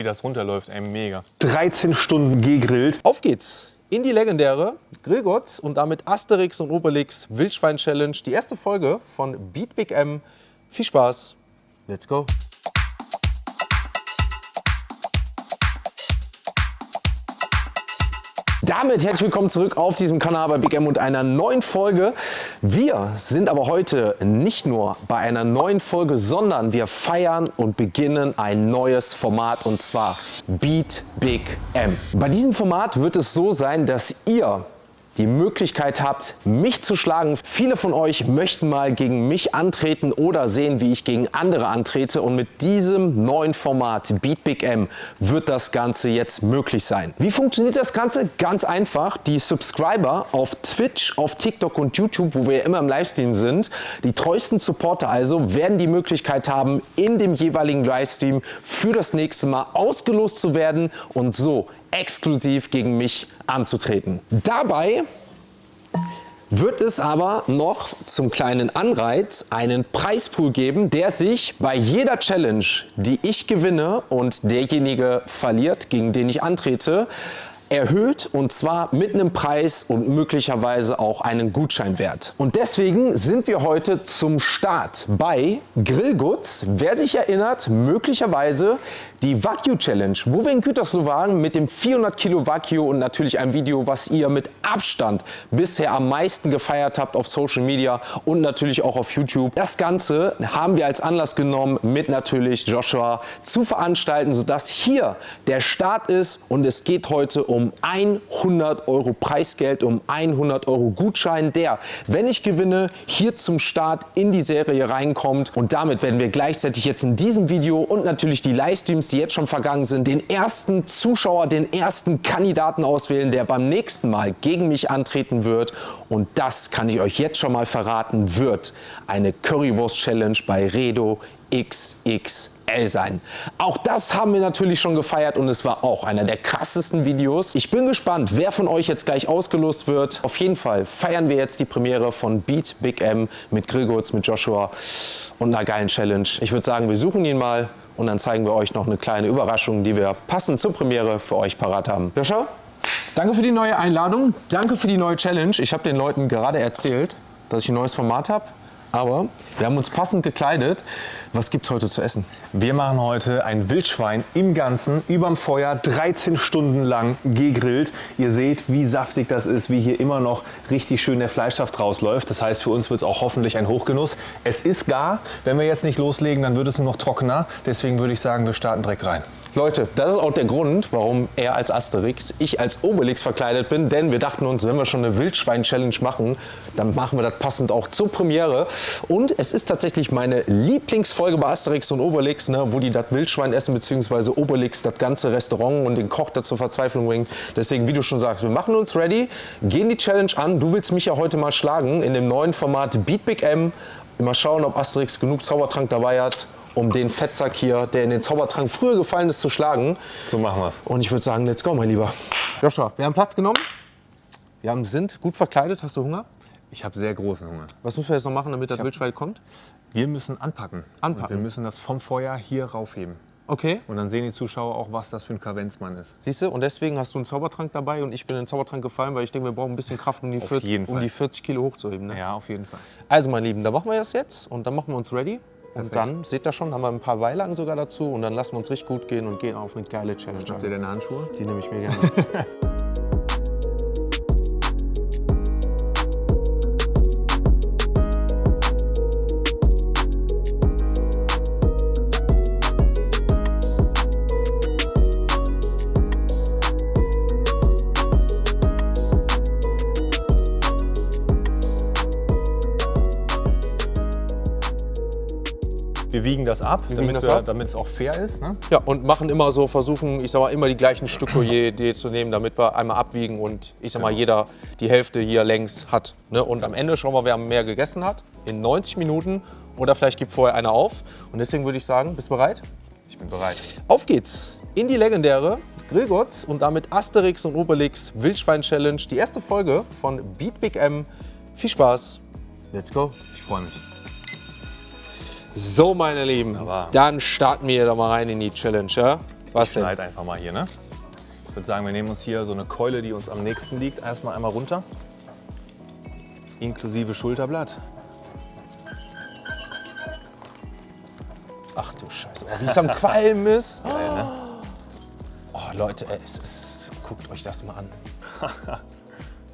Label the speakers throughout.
Speaker 1: Wie das runterläuft, ey, mega.
Speaker 2: 13 Stunden gegrillt.
Speaker 3: Auf geht's in die legendäre Grillgotts und damit Asterix und Obelix Wildschwein Challenge. Die erste Folge von Beat Big M. Viel Spaß, let's go.
Speaker 2: Damit herzlich willkommen zurück auf diesem Kanal bei Big M und einer neuen Folge. Wir sind aber heute nicht nur bei einer neuen Folge, sondern wir feiern und beginnen ein neues Format und zwar Beat Big M. Bei diesem Format wird es so sein, dass ihr die Möglichkeit habt, mich zu schlagen. Viele von euch möchten mal gegen mich antreten oder sehen, wie ich gegen andere antrete. Und mit diesem neuen Format Beat Big M wird das Ganze jetzt möglich sein. Wie funktioniert das Ganze? Ganz einfach. Die Subscriber auf Twitch, auf TikTok und YouTube, wo wir ja immer im Livestream sind, die treuesten Supporter also, werden die Möglichkeit haben, in dem jeweiligen Livestream für das nächste Mal ausgelost zu werden und so exklusiv gegen mich anzutreten. Dabei wird es aber noch zum kleinen Anreiz einen Preispool geben, der sich bei jeder Challenge, die ich gewinne und derjenige verliert, gegen den ich antrete, erhöht, und zwar mit einem Preis und möglicherweise auch einen Gutscheinwert. Und deswegen sind wir heute zum Start bei Grillgotts. Wer sich erinnert, möglicherweise die Wagyu Challenge, wo wir in Gütersloh waren mit dem 400 Kilo Wagyu und natürlich ein Video, was ihr mit Abstand bisher am meisten gefeiert habt auf Social Media und natürlich auch auf YouTube. Das Ganze haben wir als Anlass genommen, mit natürlich Joshua zu veranstalten, sodass hier der Start ist und es geht heute um 100 Euro Preisgeld, um 100 Euro Gutschein, der, wenn ich gewinne, hier zum Start in die Serie reinkommt. Und damit werden wir gleichzeitig jetzt in diesem Video und natürlich die Livestreams, die jetzt schon vergangen sind, den ersten Zuschauer, den ersten Kandidaten auswählen, der beim nächsten Mal gegen mich antreten wird. Und das kann ich euch jetzt schon mal verraten, wird eine Currywurst-Challenge bei Redo XXL sein. Auch das haben wir natürlich schon gefeiert und es war auch einer der krassesten Videos. Ich bin gespannt, wer von euch jetzt gleich ausgelost wird. Auf jeden Fall feiern wir jetzt die Premiere von Beat Big M mit Grillgotts, mit Joshua und einer geilen Challenge. Ich würde sagen, wir suchen ihn mal und dann zeigen wir euch noch eine kleine Überraschung, die wir passend zur Premiere für euch parat haben. Joshua, danke für die neue Einladung, danke für die neue Challenge. Ich habe den Leuten gerade erzählt, dass ich ein neues Format habe. Aber wir haben uns passend gekleidet. Was gibt's heute zu essen? Wir machen heute ein Wildschwein im Ganzen, überm Feuer, 13 Stunden lang gegrillt. Ihr seht, wie saftig das ist, wie hier immer noch richtig schön der Fleischsaft rausläuft. Das heißt, für uns wird es auch hoffentlich ein Hochgenuss. Es ist gar. Wenn wir jetzt nicht loslegen, dann wird es nur noch trockener. Deswegen würde ich sagen, wir starten direkt rein.
Speaker 3: Leute, das ist auch der Grund, warum er als Asterix, ich als Obelix verkleidet bin. Denn wir dachten uns, wenn wir schon eine Wildschwein-Challenge machen, dann machen wir das passend auch zur Premiere. Und es ist tatsächlich meine Lieblingsfolge bei Asterix und Obelix, ne, wo die das Wildschwein essen, beziehungsweise Obelix das ganze Restaurant und den Koch da zur Verzweiflung bringen. Deswegen, wie du schon sagst, wir machen uns ready, gehen die Challenge an. Du willst mich ja heute mal schlagen in dem neuen Format Beat Big M. Mal schauen, ob Asterix genug Zaubertrank dabei hat, um den Fettsack hier, der in den Zaubertrank früher gefallen ist, zu schlagen.
Speaker 2: So machen wir's.
Speaker 3: Und ich würde sagen, let's go, mein Lieber. Joshua, wir haben Platz genommen. Wir sind gut verkleidet. Hast du Hunger?
Speaker 2: Ich habe sehr großen Hunger.
Speaker 3: Was müssen wir jetzt noch machen, damit das Wildschwein kommt?
Speaker 2: Wir müssen anpacken.
Speaker 3: Anpacken.
Speaker 2: Und wir müssen das vom Feuer hier raufheben.
Speaker 3: Okay.
Speaker 2: Und dann sehen die Zuschauer auch, was das für ein Kavenzmann ist.
Speaker 3: Siehst du, und deswegen hast du einen Zaubertrank dabei und ich bin in den Zaubertrank gefallen, weil ich denke, wir brauchen ein bisschen Kraft, um die, 40 Kilo hochzuheben. Ne?
Speaker 2: Ja, auf jeden Fall.
Speaker 3: Also, mein Lieben, da machen wir das jetzt und dann machen wir uns ready. Und dann, seht ihr schon, haben wir ein paar Beilagen sogar dazu und dann lassen wir uns richtig gut gehen und gehen auf eine geile Challenge.
Speaker 2: Habt ihr deine Handschuhe?
Speaker 3: Die nehme ich mir gerne.
Speaker 2: Wir wiegen das ab, damit es auch fair ist. Ne?
Speaker 3: Ja, und machen immer so, versuchen, ich sag mal, immer die gleichen Stücke je zu nehmen, damit wir einmal abwiegen und ich sag mal, jeder die Hälfte hier längs hat. Ne? Und am Ende schauen wir, wer mehr gegessen hat, in 90 Minuten oder vielleicht gibt vorher einer auf. Und deswegen würde ich sagen, bist du bereit?
Speaker 2: Ich bin bereit.
Speaker 3: Auf geht's in die legendäre Grillgotts und damit Asterix und Obelix Wildschwein Challenge. Die erste Folge von Beat Big M. Viel Spaß, let's go.
Speaker 2: Ich freue mich.
Speaker 3: So, meine Lieben,
Speaker 2: Wunderbar.
Speaker 3: dann starten wir da mal rein in die Challenge. Ja?
Speaker 2: Was denn?
Speaker 1: Schneid einfach mal hier, ne? Ich würde sagen, wir nehmen uns hier so eine Keule, die uns am nächsten liegt, erstmal einmal runter. Inklusive Schulterblatt.
Speaker 2: Ach du Scheiße, oh, wie es am Qualm ist.
Speaker 1: Geil, ne?
Speaker 2: Oh Leute, ey, guckt euch das mal an.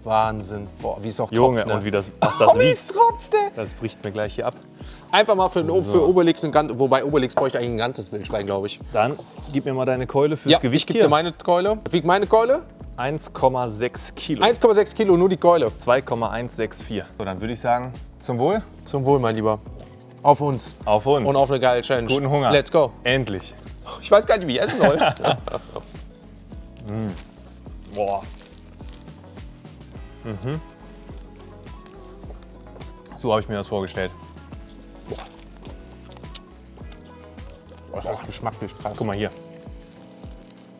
Speaker 2: Wahnsinn. Boah, wie es auch
Speaker 1: Junge,
Speaker 2: tropft, ne?
Speaker 1: und was das
Speaker 2: wie es
Speaker 1: wiegt.
Speaker 2: tropft, ey.
Speaker 1: Das bricht mir gleich hier ab.
Speaker 2: Einfach mal für Obelix ein ganzes, wobei Obelix bräuchte eigentlich ein ganzes Wildschwein, glaube ich.
Speaker 1: Dann gib mir mal deine Keule fürs
Speaker 2: Ja,
Speaker 1: Gewicht
Speaker 2: ich gebe dir meine Keule. Wiegt meine Keule?
Speaker 1: 1,6 Kilo.
Speaker 2: 1,6 Kilo, nur die Keule.
Speaker 1: 2,164. So, dann würde ich sagen, zum Wohl.
Speaker 2: Zum Wohl, mein Lieber. Auf uns.
Speaker 1: Auf uns.
Speaker 2: Und auf eine geile Challenge.
Speaker 1: Guten Hunger.
Speaker 2: Let's go.
Speaker 1: Endlich.
Speaker 2: Ich weiß gar nicht, wie ich essen soll.
Speaker 1: Boah. So habe ich mir das vorgestellt.
Speaker 2: Boah, das ist geschmacklich krass.
Speaker 1: Guck mal hier.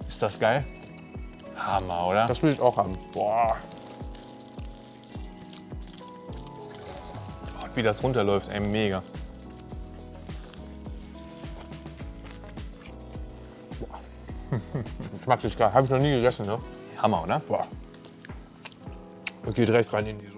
Speaker 1: Ist das geil? Hammer, oder?
Speaker 2: Das will ich auch haben.
Speaker 1: Boah. Gott, wie das runterläuft, ey, mega.
Speaker 2: Geschmacklich geil. Habe ich noch nie gegessen, ne?
Speaker 1: Hammer, oder?
Speaker 2: Boah. Und geht direkt rein in die Soße.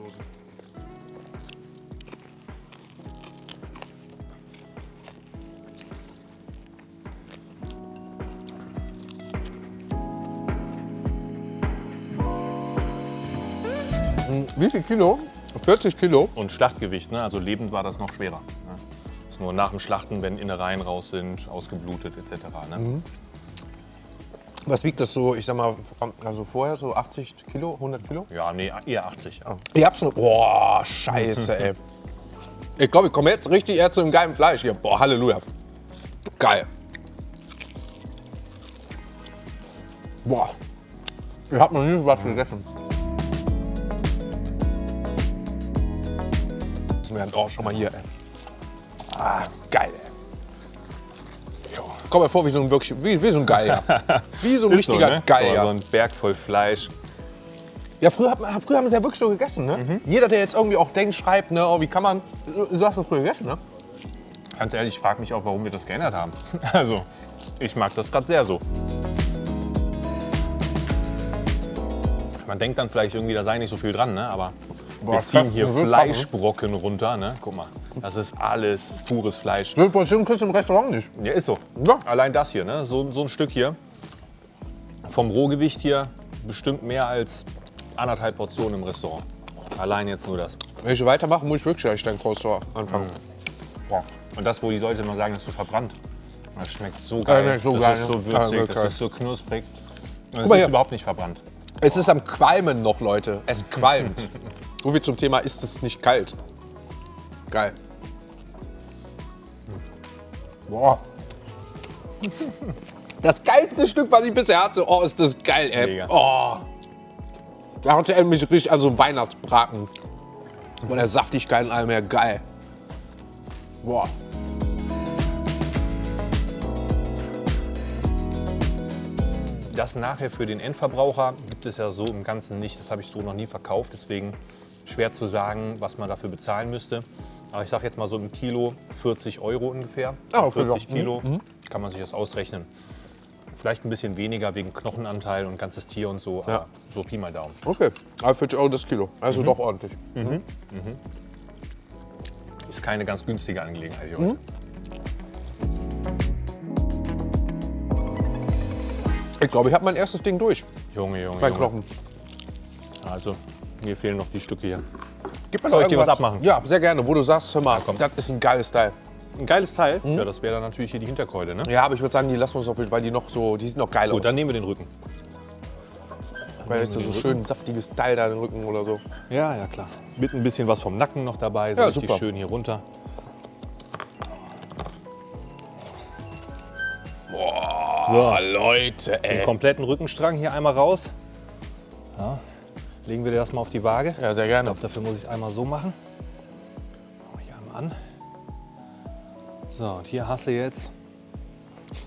Speaker 2: Wie viel Kilo? 40 Kilo.
Speaker 1: Und Schlachtgewicht, ne? Also lebend war das noch schwerer. Ne? Das ist nur nach dem Schlachten, wenn Innereien raus sind, ausgeblutet etc. Ne?
Speaker 2: Was wiegt das so, ich sag mal, also vorher so 80 Kilo, 100 Kilo?
Speaker 1: Ja, nee, eher 80. Ja.
Speaker 2: Ich hab's nur. Boah, scheiße, ey. Ich glaube, ich komme jetzt richtig eher zu einem geilen Fleisch hier. Boah, Halleluja. Geil. Boah. Ich hab noch nie so was gegessen. Das wäre auch schon mal hier, ey. Ah, geil, ey. Komm mir vor wie so ein, wirklich, wie so ein Geier. Wie so ein
Speaker 1: Ist
Speaker 2: richtiger
Speaker 1: so, ne?
Speaker 2: Geier.
Speaker 1: So ein Berg voll Fleisch.
Speaker 2: Ja, früher haben sie ja wirklich so gegessen, ne? Jeder, der jetzt irgendwie auch denkt, schreibt, ne, oh, wie kann man, so hast du früher gegessen, ne?
Speaker 1: Ganz ehrlich, ich frage mich auch, warum wir das geändert haben. Also, ich mag das gerade sehr so. Man denkt dann vielleicht irgendwie, da sei nicht so viel dran, ne? Aber wir ziehen hier Fleischbrocken runter, ne? Guck mal, das ist alles pures Fleisch.
Speaker 2: So eine Portion kriegst du im Restaurant nicht.
Speaker 1: Ja, ist so.
Speaker 2: Ja.
Speaker 1: Allein das hier, ne? So ein Stück hier. Vom Rohgewicht hier bestimmt mehr als 1,5 Portionen im Restaurant. Allein jetzt nur das.
Speaker 2: Wenn ich weitermache, muss ich wirklich gleich dein Croissant anfangen.
Speaker 1: Boah. Und das, wo die Leute immer sagen, das ist so verbrannt. Das schmeckt so geil.
Speaker 2: schmeckt so
Speaker 1: das
Speaker 2: geil,
Speaker 1: ist
Speaker 2: ne?
Speaker 1: so
Speaker 2: Ja,
Speaker 1: würzig,
Speaker 2: wirklich.
Speaker 1: das ist so knusprig. Und es
Speaker 2: mal
Speaker 1: ist
Speaker 2: hier.
Speaker 1: überhaupt nicht verbrannt.
Speaker 2: Es ist am Qualmen noch, Leute. Es qualmt. So wie zum Thema, ist es nicht kalt. Geil. Boah. Das geilste Stück, was ich bisher hatte. Oh, ist das geil, ey.
Speaker 1: Mega.
Speaker 2: Oh. Da hat er mich richtig an so einem Weihnachtsbraten. Von der Saftigkeit und allem her. Geil. Boah.
Speaker 1: Das nachher für den Endverbraucher gibt es ja so im Ganzen nicht. Das habe ich so noch nie verkauft. Deswegen schwer zu sagen, was man dafür bezahlen müsste. Aber ich sage jetzt mal so im Kilo 40 € ungefähr.
Speaker 2: Ah, okay,
Speaker 1: 40
Speaker 2: ja.
Speaker 1: Kilo kann man sich das ausrechnen. Vielleicht ein bisschen weniger wegen Knochenanteil und ganzes Tier und so.
Speaker 2: Ja.
Speaker 1: Aber so Pi mal Daumen.
Speaker 2: Okay. Aber 40 € das Kilo. Also doch ordentlich.
Speaker 1: Ist keine ganz günstige Angelegenheit hier heute.
Speaker 2: Ich glaube, ich habe mein erstes Ding durch.
Speaker 1: Junge, Junge,
Speaker 2: Mein
Speaker 1: Junge.
Speaker 2: Knochen.
Speaker 1: Also, mir fehlen noch die Stücke hier.
Speaker 2: Gib mir
Speaker 1: Soll
Speaker 2: noch
Speaker 1: ich dir was
Speaker 2: irgendwas.
Speaker 1: abmachen?
Speaker 2: Ja, sehr gerne. Wo du sagst, hör mal,
Speaker 1: komm.
Speaker 2: das ist ein geiles Teil.
Speaker 1: Ein geiles Teil. Ja, das wäre dann natürlich hier die Hinterkeule, ne?
Speaker 2: Ja, aber ich würde sagen, die lassen wir uns noch, weil die noch so, die sieht noch geil
Speaker 1: Gut,
Speaker 2: aus.
Speaker 1: dann nehmen wir den Rücken.
Speaker 2: Weil ist ja so schön saftiges Teil da im Rücken oder so.
Speaker 1: Ja, ja, klar. Mit ein bisschen was vom Nacken noch dabei. So
Speaker 2: Ja,
Speaker 1: richtig
Speaker 2: super.
Speaker 1: schön hier runter. So,
Speaker 2: Leute,
Speaker 1: den kompletten Rückenstrang hier einmal raus. Ja, legen wir das mal auf die Waage.
Speaker 2: Ja, sehr
Speaker 1: Ich
Speaker 2: gerne.
Speaker 1: glaube, dafür muss ich es einmal so machen. Machen wir hier einmal an. So, und hier hast du jetzt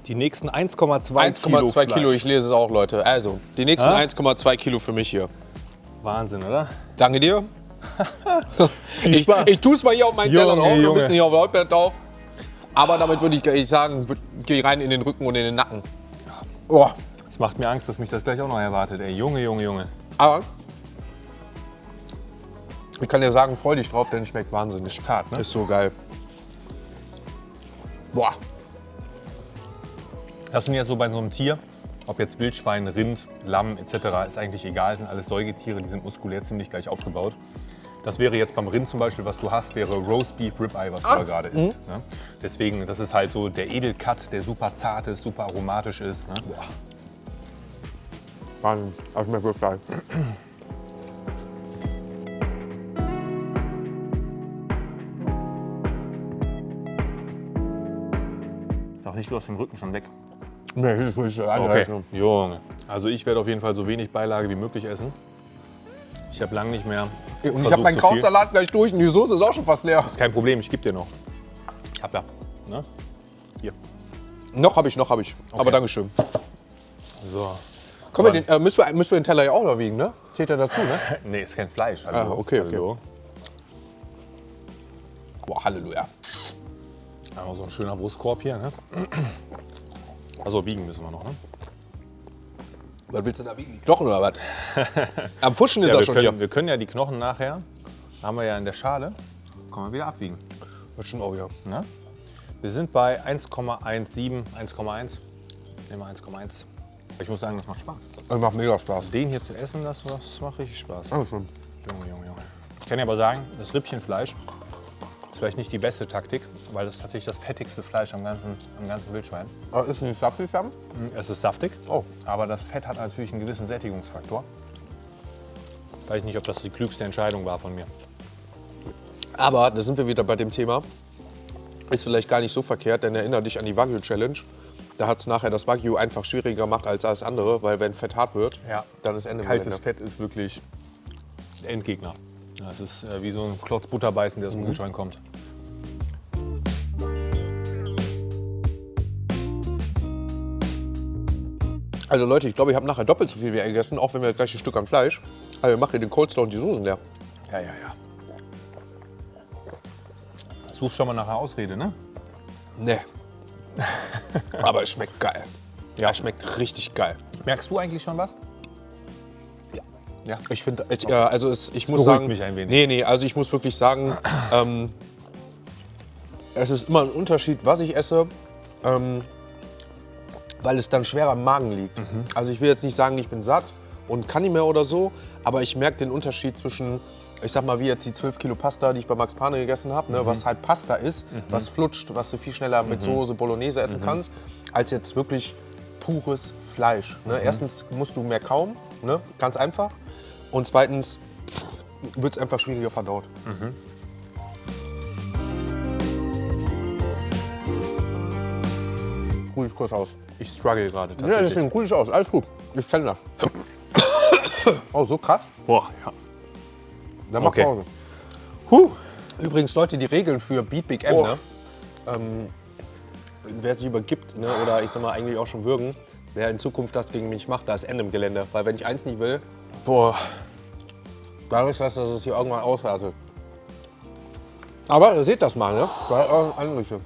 Speaker 1: die nächsten 1,2 Kilo
Speaker 2: 1,2 Kilo,
Speaker 1: Fleisch.
Speaker 2: ich lese es auch, Leute. Also, die nächsten
Speaker 1: Ja?
Speaker 2: 1,2 Kilo für mich hier.
Speaker 1: Wahnsinn, oder?
Speaker 2: Danke dir.
Speaker 1: Viel Spaß.
Speaker 2: Ich tue es mal hier auf meinen Teller
Speaker 1: Junge,
Speaker 2: drauf, ein
Speaker 1: Junge.
Speaker 2: bisschen hier auf der Hauptbett drauf. Aber damit würde ich sagen, geh rein in den Rücken und in den Nacken. Oh,
Speaker 1: Es macht mir Angst, dass mich das gleich auch noch erwartet. Ey, Junge, Junge, Junge.
Speaker 2: aber ich kann dir sagen, freu dich drauf, denn es schmeckt wahnsinnig.
Speaker 1: Zart, ne?
Speaker 2: Ist so geil. Boah.
Speaker 1: Das sind ja so bei so einem Tier, ob jetzt Wildschwein, Rind, Lamm etc., ist eigentlich egal. Sind alles Säugetiere, die sind muskulär ziemlich gleich aufgebaut. Das wäre jetzt beim Rind zum Beispiel, was du hast, wäre Roast Beef Ribeye, was du da gerade isst. Ne? Deswegen, das ist halt so der Edelcut, der super zart ist, super aromatisch ist. Ne?
Speaker 2: Wahnsinn. Das schmeckt wirklich geil.
Speaker 1: Sag nicht, du hast den Rücken schon weg.
Speaker 2: Nee, das ist
Speaker 1: Okay, Junge. Also ich werde auf jeden Fall so wenig Beilage wie möglich essen. Ich habe lange nicht mehr.
Speaker 2: Und ich habe
Speaker 1: versucht,
Speaker 2: meinen
Speaker 1: so viel.
Speaker 2: Krautsalat gleich durch und die Soße ist auch schon fast leer.
Speaker 1: Ist kein Problem, ich gebe dir noch. Ich hab ja. Ne? Hier.
Speaker 2: Noch habe ich. Aber Dankeschön.
Speaker 1: So.
Speaker 2: Komm, müssen wir den Teller ja auch noch wiegen, ne? Zählt er dazu, ne?
Speaker 1: Nee, ist kein Fleisch.
Speaker 2: Ah, okay.
Speaker 1: Hallo.
Speaker 2: Boah, Halleluja.
Speaker 1: Einmal so ein schöner Brustkorb hier. Ne? Also wiegen müssen wir noch. Ne?
Speaker 2: Was willst du da wiegen? Knochen oder was? Am Fuschen ist
Speaker 1: Ja,
Speaker 2: er schon hier.
Speaker 1: wir können ja die Knochen nachher, haben wir ja in der Schale, können wir wieder abwiegen.
Speaker 2: Das stimmt auch wieder.
Speaker 1: Ne? Wir sind bei 1,17, 1,1. Nehmen wir 1,1. Ich muss sagen, das macht Spaß.
Speaker 2: Das macht mega Spaß.
Speaker 1: Den hier zu essen, das macht richtig Spaß.
Speaker 2: Dankeschön.
Speaker 1: Junge. Ich kann ja aber sagen, das Rippchenfleisch ist vielleicht nicht die beste Taktik, weil das ist tatsächlich das fettigste Fleisch am ganzen Wildschwein.
Speaker 2: Aber ist nicht saftig, Sam?
Speaker 1: Es ist saftig,
Speaker 2: Oh.
Speaker 1: aber das Fett hat natürlich einen gewissen Sättigungsfaktor. Weiß ich nicht, ob das die klügste Entscheidung war von mir.
Speaker 2: Aber da sind wir wieder bei dem Thema. Ist vielleicht gar nicht so verkehrt, denn erinnere dich an die Wagyu Challenge. Da hat es nachher das Wagyu einfach schwieriger gemacht als alles andere, weil wenn Fett hart wird,
Speaker 1: Ja.
Speaker 2: dann ist Ende.
Speaker 1: Kaltes
Speaker 2: Gelände.
Speaker 1: Fett ist wirklich der Endgegner. Das ist wie so ein Klotz Butter beißen, der aus dem Kühlschrank kommt.
Speaker 2: Also Leute, ich glaube, ich habe nachher doppelt so viel wie er gegessen, auch wenn wir gleich ein Stück an Fleisch. Also wir machen hier den Coleslaw und die Soßen leer.
Speaker 1: Ja. Such schon mal nach einer Ausrede, ne?
Speaker 2: Nee. Aber es schmeckt geil.
Speaker 1: Ja.
Speaker 2: Es schmeckt richtig geil.
Speaker 1: Merkst du eigentlich schon was? Ja.
Speaker 2: Ich finde, ich muss
Speaker 1: beruhigt
Speaker 2: sagen,
Speaker 1: mich ein wenig.
Speaker 2: Nee, also ich muss wirklich sagen, es ist immer ein Unterschied, was ich esse, weil es dann schwerer im Magen liegt. Also ich will jetzt nicht sagen, ich bin satt und kann nicht mehr oder so, aber ich merke den Unterschied zwischen, ich sag mal, wie jetzt die 12 Kilo Pasta, die ich bei Max Pane gegessen habe, ne, was halt Pasta ist, was flutscht, was du viel schneller mit Soße Bolognese essen kannst, als jetzt wirklich pures Fleisch. Ne? Erstens musst du mehr kauen, ne? Ganz einfach. Und zweitens wird es einfach schwieriger verdaut. Ruhe ich kurz aus.
Speaker 1: Ich struggle gerade
Speaker 2: Ja,
Speaker 1: tatsächlich.
Speaker 2: deswegen ruhe ich aus. Alles gut. Ich kenne das. Oh, so krass.
Speaker 1: Boah, ja.
Speaker 2: Dann mach
Speaker 1: Okay.
Speaker 2: Pause. Übrigens, Leute, die Regeln für Beat Big M,
Speaker 1: Oh.
Speaker 2: ne? Wer sich übergibt, ne, oder ich sag mal eigentlich auch schon würgen, wer in Zukunft das gegen mich macht, da ist Ende im Gelände. Weil wenn ich eins nicht will,
Speaker 1: Boah.
Speaker 2: dadurch, dass es hier irgendwann ausartet. Aber ihr seht das mal, ne? Bei euren Anrichte.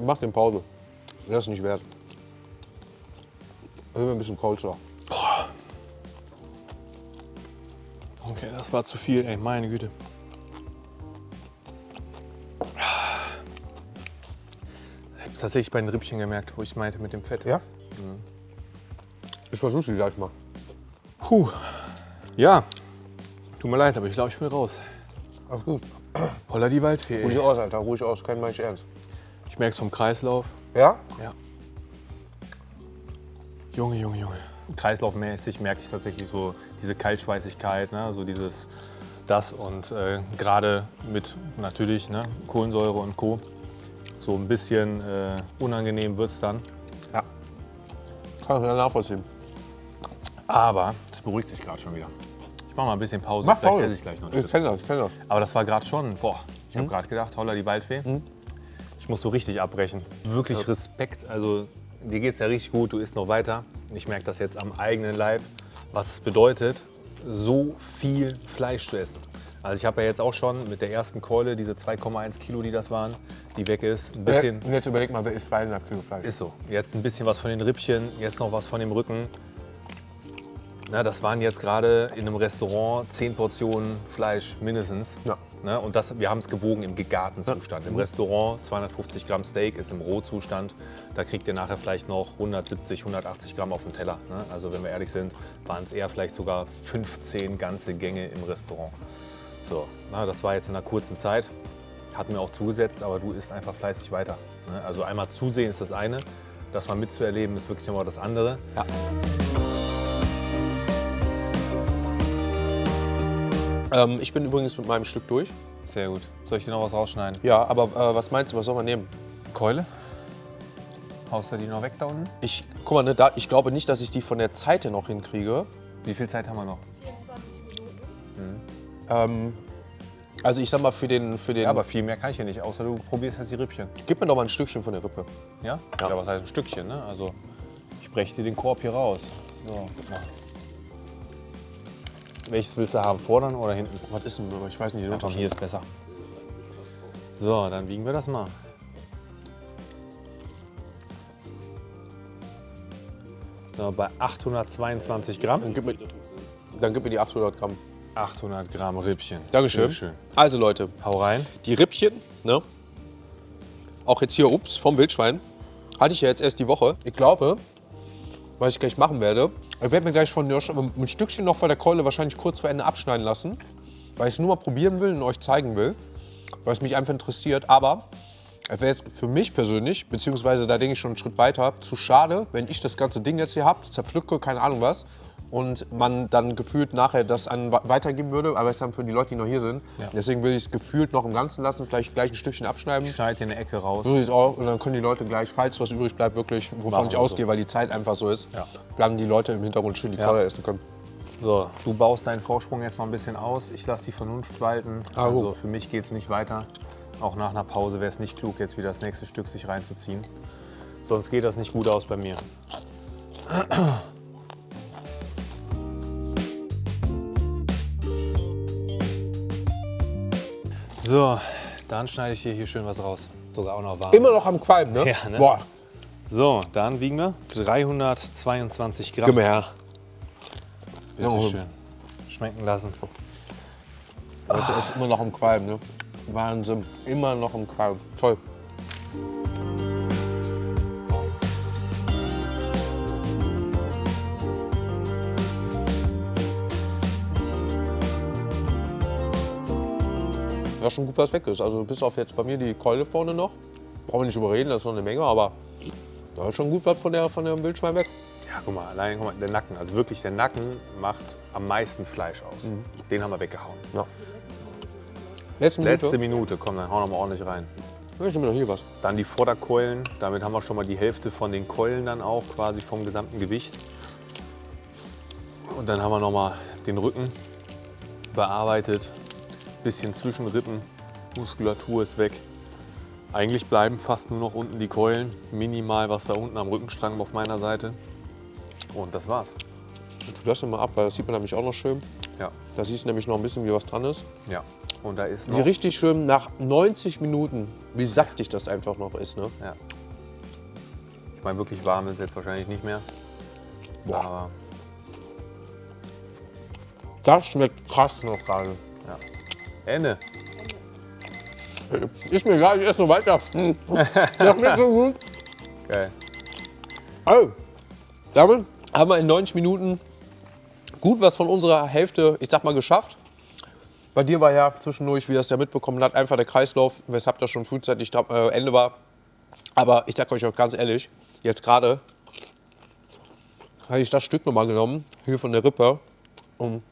Speaker 2: Macht den Pause. Das ist nicht wert. Dann wir ein bisschen Coleslaw.
Speaker 1: Okay, das war zu viel, ey, meine Güte. Ich habe tatsächlich bei den Rippchen gemerkt, wo ich meinte mit dem Fett.
Speaker 2: Ja? Ich versuche die gleich mal.
Speaker 1: Puh. Ja, tut mir leid, aber ich glaube, ich bin raus.
Speaker 2: Alles gut.
Speaker 1: Holla die Waldfee.
Speaker 2: Ruhig
Speaker 1: Ey.
Speaker 2: aus, Alter. Ruhig aus. Kein Mensch ernst.
Speaker 1: Ich merke es vom Kreislauf.
Speaker 2: Ja?
Speaker 1: Ja. Junge. Kreislaufmäßig merke ich tatsächlich so diese Kaltschweißigkeit, ne? So das und gerade mit natürlich ne, Kohlensäure und Co. So ein bisschen unangenehm wird es dann.
Speaker 2: Ja. Kann ich ja nachvollziehen.
Speaker 1: Aber es beruhigt sich gerade schon wieder. Ich mache mal ein bisschen Pause.
Speaker 2: Mach
Speaker 1: Vielleicht
Speaker 2: Pause.
Speaker 1: esse ich gleich noch ein
Speaker 2: Ich
Speaker 1: Stück.
Speaker 2: kenne das.
Speaker 1: Aber das war gerade schon, boah, ich habe gerade gedacht, holla die Waldfee. Ich muss so richtig abbrechen. Wirklich Respekt, also dir geht es ja richtig gut, du isst noch weiter. Ich merke das jetzt am eigenen Leib, was es bedeutet, so viel Fleisch zu essen. Also ich habe ja jetzt auch schon mit der ersten Keule, diese 2,1 Kilo, die das waren, die weg ist, ein bisschen,
Speaker 3: Und jetzt überleg mal, wer isst 200 Kilo Fleisch?
Speaker 1: ist so. Jetzt ein bisschen was von den Rippchen, jetzt noch was von dem Rücken. Na, das waren jetzt gerade in einem Restaurant 10 Portionen Fleisch mindestens.
Speaker 3: Ja.
Speaker 1: Ne, und wir haben es gewogen im gegarten Zustand. Im Restaurant 250 Gramm Steak ist im Rohzustand. Da kriegt ihr nachher vielleicht noch 170, 180 Gramm auf den Teller. Ne? Also wenn wir ehrlich sind, waren es eher vielleicht sogar 15 ganze Gänge im Restaurant. So, na, das war jetzt in einer kurzen Zeit. Hat mir auch zugesetzt, aber du isst einfach fleißig weiter. Ne? Also einmal zusehen ist das eine, das mal mitzuerleben ist wirklich nochmal das andere.
Speaker 3: Ja. Ich bin übrigens mit meinem Stück durch.
Speaker 1: Sehr gut. Soll ich dir noch was rausschneiden?
Speaker 3: Ja, aber was meinst du, was soll man nehmen?
Speaker 1: Keule? Haust du die noch weg da unten?
Speaker 3: Guck mal, ne, ich glaube nicht, dass ich die von der Zeit her noch hinkriege.
Speaker 1: Wie viel Zeit haben wir noch?
Speaker 3: Also ich sag mal für den
Speaker 1: Ja, aber viel mehr kann ich hier nicht, außer du probierst jetzt die Rippchen.
Speaker 3: gib mir doch mal ein Stückchen von der Rippe.
Speaker 1: Ja? Ja, was heißt ein Stückchen, ne? Also ich breche dir den Korb hier raus. So, guck mal. Welches willst du haben, vorne oder hinten?
Speaker 3: Was ist denn, ich weiß nicht, den
Speaker 1: Ja, komm,
Speaker 3: Unterschied.
Speaker 1: hier ist besser. So, dann wiegen wir das mal. So, bei 822 Gramm.
Speaker 3: Dann gib mir die 800 Gramm.
Speaker 1: 800 Gramm Rippchen.
Speaker 3: Dankeschön.
Speaker 1: Bitteschön.
Speaker 3: Also Leute,
Speaker 1: Hau rein.
Speaker 3: die Rippchen, ne? Auch jetzt hier, vom Wildschwein, hatte ich ja jetzt erst die Woche. Ich glaube, was ich gleich machen werde, ich werde mir gleich von Josh ein Stückchen noch von der Keule wahrscheinlich kurz vor Ende abschneiden lassen, weil ich es nur mal probieren will und euch zeigen will, weil es mich einfach interessiert. Aber es wäre jetzt für mich persönlich, beziehungsweise da denke ich schon einen Schritt weiter, zu schade, wenn ich das ganze Ding jetzt hier habe, zerpflücke, keine Ahnung was, und man dann gefühlt nachher das an weitergeben würde, aber es ist dann für die Leute, die noch hier sind.
Speaker 1: Ja.
Speaker 3: Deswegen will ich es gefühlt noch im Ganzen lassen, vielleicht gleich ein Stückchen abschneiden.
Speaker 1: Schneid dir eine Ecke raus.
Speaker 3: So sieht's aus. Und dann können die Leute gleich, falls was übrig bleibt, wirklich, wovon
Speaker 1: Machen
Speaker 3: ich
Speaker 1: wir
Speaker 3: ausgehe,
Speaker 1: so.
Speaker 3: weil die Zeit einfach so ist,
Speaker 1: Ja.
Speaker 3: dann die Leute im Hintergrund schön die
Speaker 1: Ja.
Speaker 3: Keule essen können.
Speaker 1: So, du baust deinen Vorsprung jetzt noch ein bisschen aus. Ich lasse die Vernunft walten.
Speaker 3: Ah, gut.
Speaker 1: Also für mich geht es nicht weiter. Auch nach einer Pause wäre es nicht klug, jetzt wieder das nächste Stück sich reinzuziehen. Sonst geht das nicht gut aus bei mir. So, dann schneide ich dir hier schön was raus. Sogar auch noch warm.
Speaker 3: Immer noch am Qualm, ne?
Speaker 1: Ja, ne?
Speaker 3: Boah,
Speaker 1: So, dann wiegen wir 322 Gramm.
Speaker 3: gib mir her.
Speaker 1: Bitte schön. Schmecken lassen.
Speaker 3: Also ist immer noch am Qualm, ne? Wahnsinn. Immer noch am Qualm. Toll. Ja, schon gut, was weg ist. Also bis auf jetzt bei mir die Keule vorne noch. Brauchen wir nicht überreden, das ist noch eine Menge, aber da ist schon gut was von dem Wildschwein weg.
Speaker 1: Ja, guck mal, allein guck mal, der Nacken. Also wirklich, der Nacken macht am meisten Fleisch aus. Den haben wir weggehauen.
Speaker 3: Ja. Letzte Minute.
Speaker 1: Letzte Minute, komm, dann hauen wir mal ordentlich rein.
Speaker 3: Ja, ich nehme noch hier was.
Speaker 1: Dann die Vorderkeulen. Damit haben wir schon mal die Hälfte von den Keulen dann auch, quasi vom gesamten Gewicht. Und dann haben wir noch mal den Rücken bearbeitet. Bisschen Zwischenrippen, Muskulatur ist weg. Eigentlich bleiben fast nur noch unten die Keulen. Minimal was da unten am Rückenstrang auf meiner Seite. Und das war's.
Speaker 3: Ich tue das mal ab, weil das sieht man nämlich auch noch schön.
Speaker 1: Ja,
Speaker 3: Da siehst du nämlich noch ein bisschen, wie was dran ist.
Speaker 1: ja. Und da ist
Speaker 3: Wie
Speaker 1: noch...
Speaker 3: richtig schön nach 90 Minuten, wie saftig das einfach noch ist. Ne?
Speaker 1: Ja. Ich meine, wirklich warm ist jetzt wahrscheinlich nicht mehr.
Speaker 3: Boah.
Speaker 1: Aber
Speaker 3: Das schmeckt krass noch gerade.
Speaker 1: ja. Ende.
Speaker 3: Ist mir egal, ich esse nur weiter. Das schmeckt so gut.
Speaker 1: Geil.
Speaker 3: Also, damit haben wir in 90 Minuten gut was von unserer Hälfte, ich sag mal, geschafft. Bei dir war ja zwischendurch, wie ihr es ja mitbekommen habt, einfach der Kreislauf, weshalb das schon frühzeitig Ende war. Aber ich sag euch auch ganz ehrlich, jetzt gerade habe ich das Stück nochmal genommen, hier von der Rippe. Und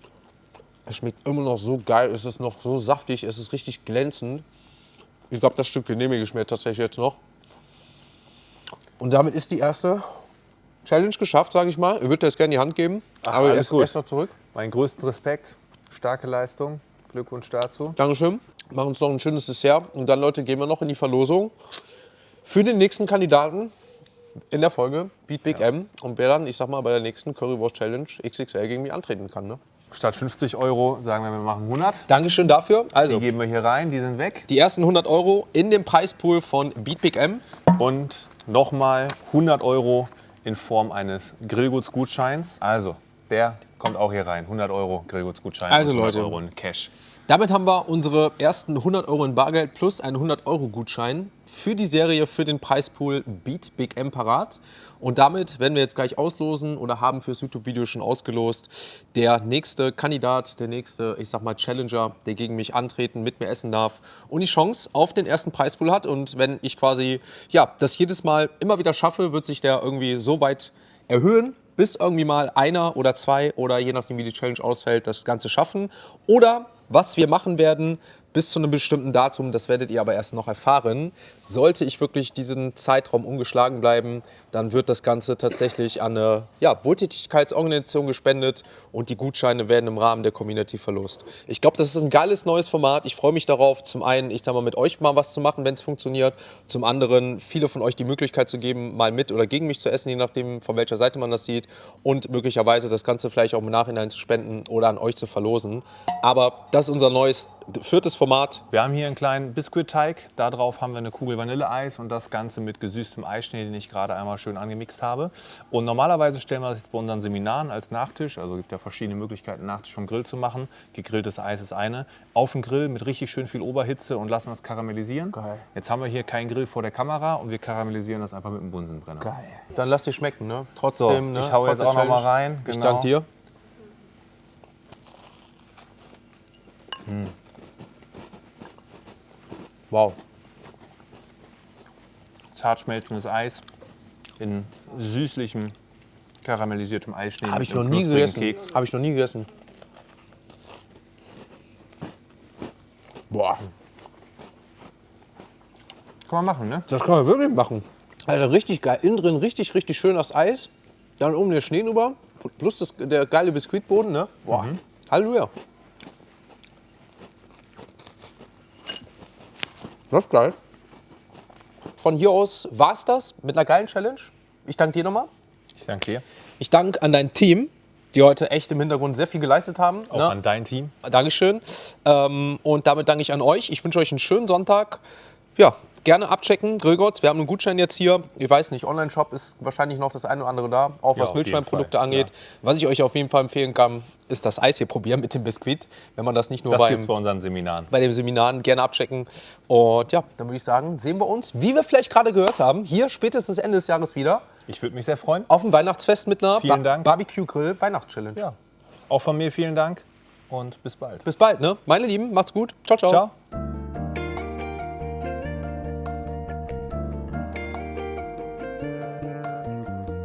Speaker 3: es schmeckt immer noch so geil, es ist noch so saftig, es ist richtig glänzend. Ich glaube, das Stück nehme ich mir tatsächlich jetzt noch. Und damit ist die erste Challenge geschafft, sage ich mal. Ich würde dir jetzt gerne die Hand geben,
Speaker 1: Ach,
Speaker 3: aber
Speaker 1: alles
Speaker 3: erst
Speaker 1: gut.
Speaker 3: noch zurück.
Speaker 1: Meinen größten Respekt. Starke Leistung. Glückwunsch dazu.
Speaker 3: Dankeschön. Machen uns noch ein schönes Dessert. Und dann, Leute, gehen wir noch in die Verlosung für den nächsten Kandidaten in der Folge Beat Big M. Und wer dann, ich sag mal, bei der nächsten Currywurst Challenge XXL gegen mich antreten kann. Ne?
Speaker 1: Statt 50 Euro sagen wir machen 100.
Speaker 2: Dankeschön dafür.
Speaker 1: Die
Speaker 2: Also,
Speaker 1: geben wir hier rein, die sind weg.
Speaker 2: die ersten 100 Euro in dem Preispool von Beat Big M.
Speaker 1: Und nochmal 100 Euro in Form eines Grillgutsgutscheins. Also, der kommt auch hier rein. 100 Euro Grillgutsgutschein.
Speaker 2: Also,
Speaker 1: und 100
Speaker 2: Leute.
Speaker 1: Euro in Cash.
Speaker 2: Damit haben wir unsere ersten 100 Euro in Bargeld plus einen 100-Euro-Gutschein für die Serie, für den Preispool Beat Big M parat. Und damit werden wir jetzt gleich auslosen oder haben fürs YouTube-Video schon ausgelost, der nächste Kandidat, der nächste, ich sag mal, Challenger, der gegen mich antreten, mit mir essen darf und die Chance auf den ersten Preispool hat. Und wenn ich quasi, ja, das jedes Mal immer wieder schaffe, wird sich der irgendwie so weit erhöhen, bis irgendwie mal einer oder zwei oder je nachdem wie die Challenge ausfällt, das Ganze schaffen. Oder was wir machen werden bis zu einem bestimmten Datum, das werdet ihr aber erst noch erfahren. Sollte ich wirklich diesen Zeitraum ungeschlagen bleiben, dann wird das Ganze tatsächlich an eine Wohltätigkeitsorganisation gespendet und die Gutscheine werden im Rahmen der Community verlost. Ich glaube, das ist ein geiles neues Format. Ich freue mich darauf, zum einen, ich sag mal, mit euch mal was zu machen, wenn es funktioniert. Zum anderen, viele von euch die Möglichkeit zu geben, mal mit oder gegen mich zu essen, je nachdem, von welcher Seite man das sieht. Und möglicherweise das Ganze vielleicht auch im Nachhinein zu spenden oder an euch zu verlosen. Aber das ist unser neues 4. Format.
Speaker 1: Wir haben hier einen kleinen Biskuitteig. Darauf haben wir eine Kugel Vanilleeis und das Ganze mit gesüßtem Eischnee, den ich gerade einmal schön angemixt habe. Und normalerweise stellen wir das jetzt bei unseren Seminaren als Nachtisch. Also es gibt ja verschiedene Möglichkeiten, Nachtisch vom Grill zu machen. Gegrilltes Eis ist eine. Auf den Grill mit richtig schön viel Oberhitze und lassen das karamellisieren.
Speaker 2: Geil.
Speaker 1: Jetzt haben wir hier keinen Grill vor der Kamera und wir karamellisieren das einfach mit dem Bunsenbrenner.
Speaker 2: Geil. Dann lasst dir schmecken, ne?
Speaker 1: So,
Speaker 2: Trotzdem, ne?
Speaker 1: ich hau jetzt
Speaker 2: Trotz der
Speaker 1: auch noch mal
Speaker 2: Challenge.
Speaker 1: rein.
Speaker 2: Ich
Speaker 1: Genau.
Speaker 2: danke dir. Wow.
Speaker 1: Zart schmelzendes Eis in süßlichem, karamellisiertem Eischnee.
Speaker 2: Habe
Speaker 1: mit
Speaker 2: ich noch
Speaker 1: einem
Speaker 2: nie
Speaker 1: knusprigen
Speaker 2: gegessen.
Speaker 1: Keks.
Speaker 2: Habe ich noch nie gegessen. Boah,
Speaker 1: Kann man machen, ne?
Speaker 2: das kann man wirklich machen. Also richtig geil. Innen drin richtig, richtig schön das Eis. Dann oben der Schnee drüber. Plus der geile Biskuitboden, ne? Boah. Halleluja. Das ist geil. Von hier aus war es das mit einer geilen Challenge. Ich danke dir nochmal.
Speaker 1: Ich danke dir.
Speaker 2: Ich danke an dein Team, die heute echt im Hintergrund sehr viel geleistet haben.
Speaker 1: Auch
Speaker 2: ne?
Speaker 1: an dein Team.
Speaker 2: Dankeschön. Und damit danke ich an euch. Ich wünsche euch einen schönen Sonntag. Ja, gerne abchecken, Grillgotts. Wir haben einen Gutschein jetzt hier. Ich weiß nicht, Online-Shop ist wahrscheinlich noch das eine oder andere da, auch
Speaker 1: Ja,
Speaker 2: was
Speaker 1: auf jeden
Speaker 2: Wildschweinprodukte
Speaker 1: Fall,
Speaker 2: angeht.
Speaker 1: ja.
Speaker 2: Was ich euch auf jeden Fall empfehlen kann, ist das Eis hier probieren mit dem Biskuit. Wenn man das nicht nur
Speaker 1: Das gibt's
Speaker 2: beim,
Speaker 1: bei unseren Seminaren.
Speaker 2: bei den Seminaren gerne abchecken. Und ja, dann würde ich sagen, sehen wir uns, wie wir vielleicht gerade gehört haben, hier spätestens Ende des Jahres wieder
Speaker 1: Ich würde mich sehr freuen.
Speaker 2: auf dem Weihnachtsfest mit einer
Speaker 1: Vielen Dank.
Speaker 2: Barbecue-Grill-Weihnachts-Challenge.
Speaker 1: Ja. Auch von mir vielen Dank und bis bald.
Speaker 2: Bis bald, ne? Meine Lieben, macht's gut. Ciao, ciao.
Speaker 1: Ciao.